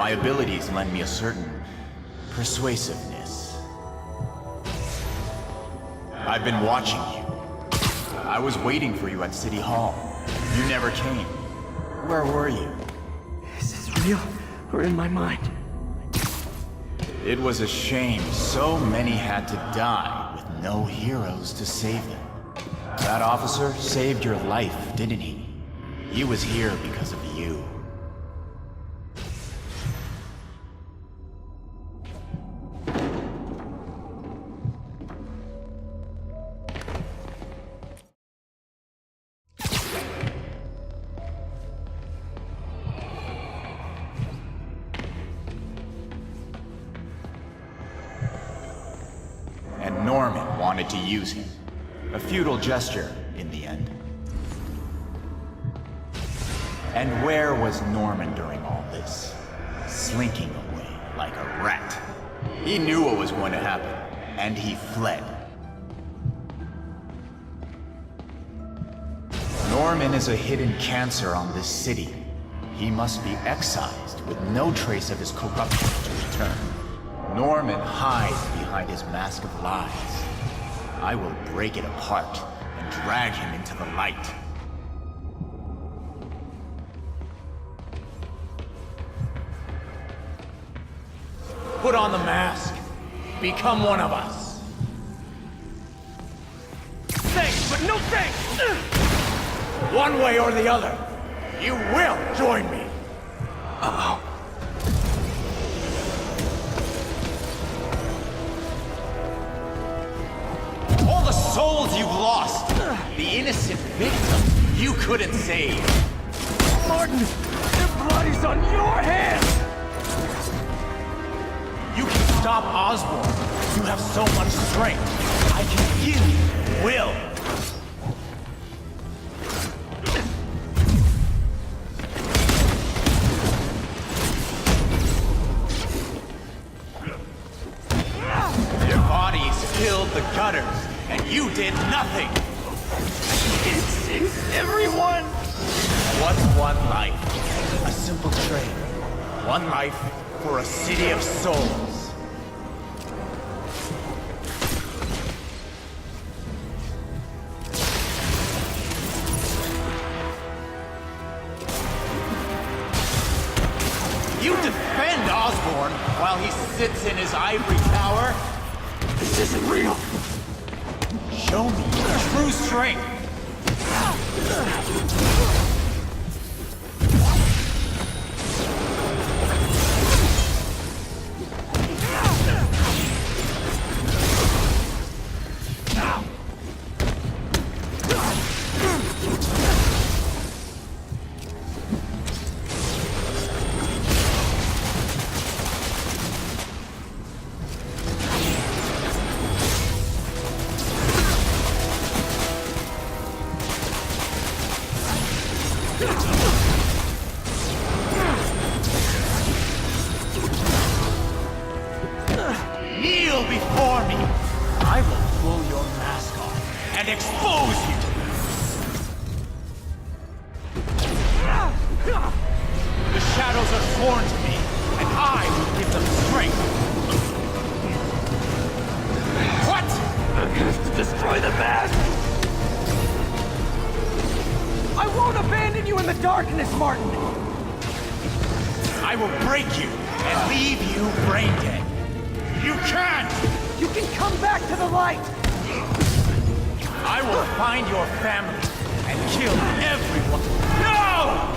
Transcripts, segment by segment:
My abilities lend me a certain persuasiveness. I've been watching you. I was waiting for you at City Hall. You never came. Where were you? Is this real or in my mind? It was a shame so many had to die with no heroes to save them. That officer saved your life, didn't he? He was here because of you. And Norman wanted to use him. A futile gesture, in the end. And where was Norman during all this? Slinking away like a rat. He knew what was going to happen, and he fled. Norman is a hidden cancer on this city. He must be excised with no trace of his corruption to return. Norman hides behind his mask of lies. I will break it apart and drag him into the light. Put on the mask. Become one of us. Thanks, but no thanks! One way or the other, you will join me. Uh-oh. All the souls you've lost, the innocent victims you couldn't save. Martin, the blood is on your hands! You can stop Osborn. You have so much strength. I can give you will. Your bodies filled the gutters, and you did nothing. It's everyone! What's one life? A simple trade. One life for a city of souls. You defend Osborn while he sits in his ivory tower? This isn't real. Show me your true strength. Kneel before me! I will pull your mask off and expose you! The shadows are sworn to me, and I will give them strength! What? I'm gonna have to destroy the mask! I won't abandon you in the darkness, Martin! I will break you and leave you brain dead! You can't! You can come back to the light! I will find your family and kill everyone! No!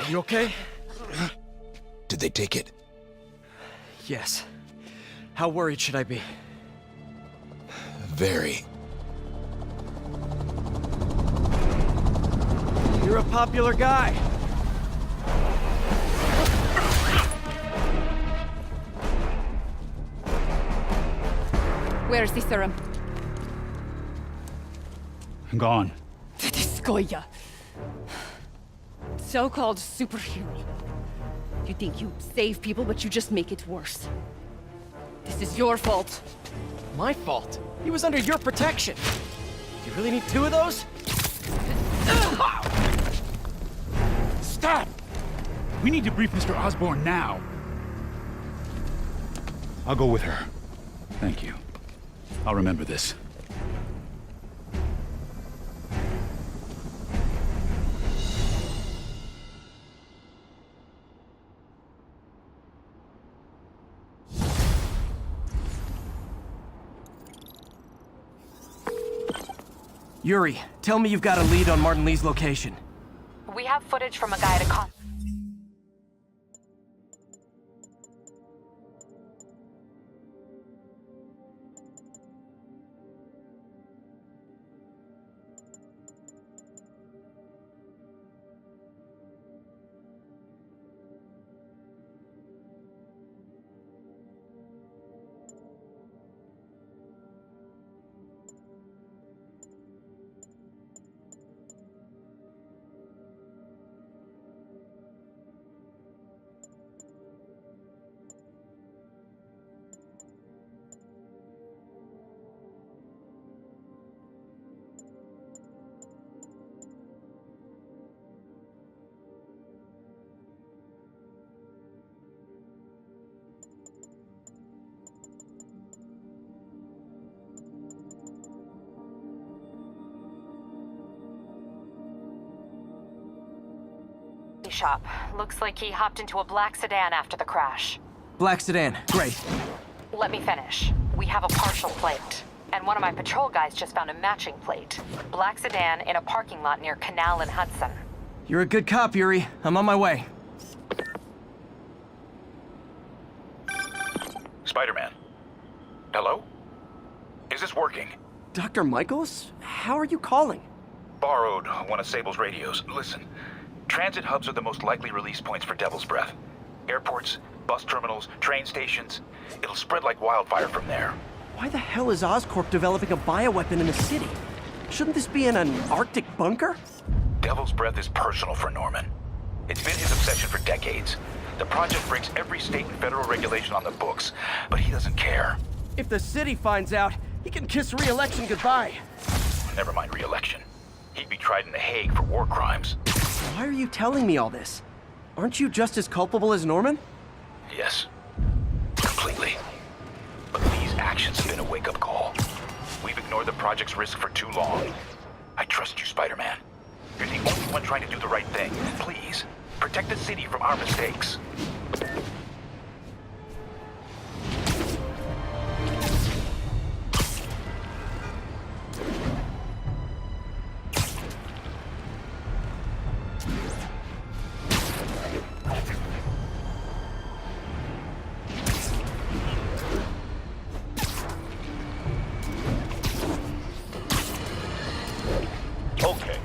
You okay? Did they take it? Yes. How worried should I be? Very. You're a popular guy. Where's the serum? Gone. This Goya. So-called superhero. You think you save people, but you just make it worse. This is your fault. My fault. He was under your protection. Do you really need two of those? Stop! We need to brief Mr. Osborn now. I'll go with her. Thank you. I'll remember this. Yuri, tell me you've got a lead on Martin Lee's location. We have footage from a guy at a con- shop. Looks like he hopped into a black sedan after the crash. Black sedan, great. Let me finish. We have a partial plate. And one of my patrol guys just found a matching plate. Black sedan in a parking lot near Canal and Hudson. You're a good cop, Yuri. I'm on my way. Spider-Man. Hello? Is this working? Dr. Michaels? How are you calling? Borrowed one of Sable's radios. Listen, transit hubs are the most likely release points for Devil's Breath. Airports, bus terminals, train stations. It'll spread like wildfire from there. Why the hell is Oscorp developing a bioweapon in the city? Shouldn't this be in an Arctic bunker? Devil's Breath is personal for Norman. It's been his obsession for decades. The project breaks every state and federal regulation on the books, but he doesn't care. If the city finds out, he can kiss re-election goodbye. Never mind re-election. He'd be tried in The Hague for war crimes. Why are you telling me all this? Aren't you just as culpable as Norman? Yes. Completely. But these actions have been a wake-up call. We've ignored the project's risk for too long. I trust you, Spider-Man. You're the only one trying to do the right thing. Please, protect the city from our mistakes. Okay.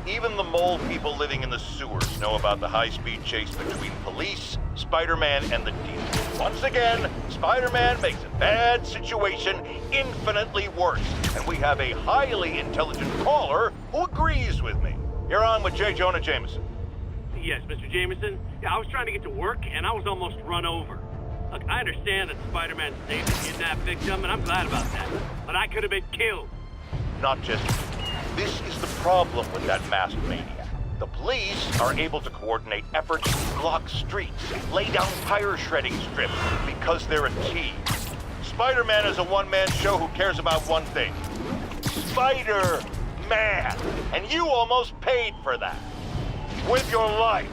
Even the mole people living in the sewers know about the high-speed chase between police, Spider-Man, and the Demon. Once again, Spider-Man makes a bad situation infinitely worse, and we have a highly intelligent caller who agrees with me. You're on with J. Jonah Jameson. Yes, Mr. Jameson. Yeah, I was trying to get to work, and I was almost run over. Look, I understand that Spider-Man saved a kidnapped victim, and I'm glad about that. But I could have been killed. Not just you. This is the problem with that masked maniac. The police are able to coordinate efforts to block streets, lay down tire shredding strips, because they're a team. Spider-Man is a one-man show who cares about one thing. Spider-Man! And you almost paid for that. With your life.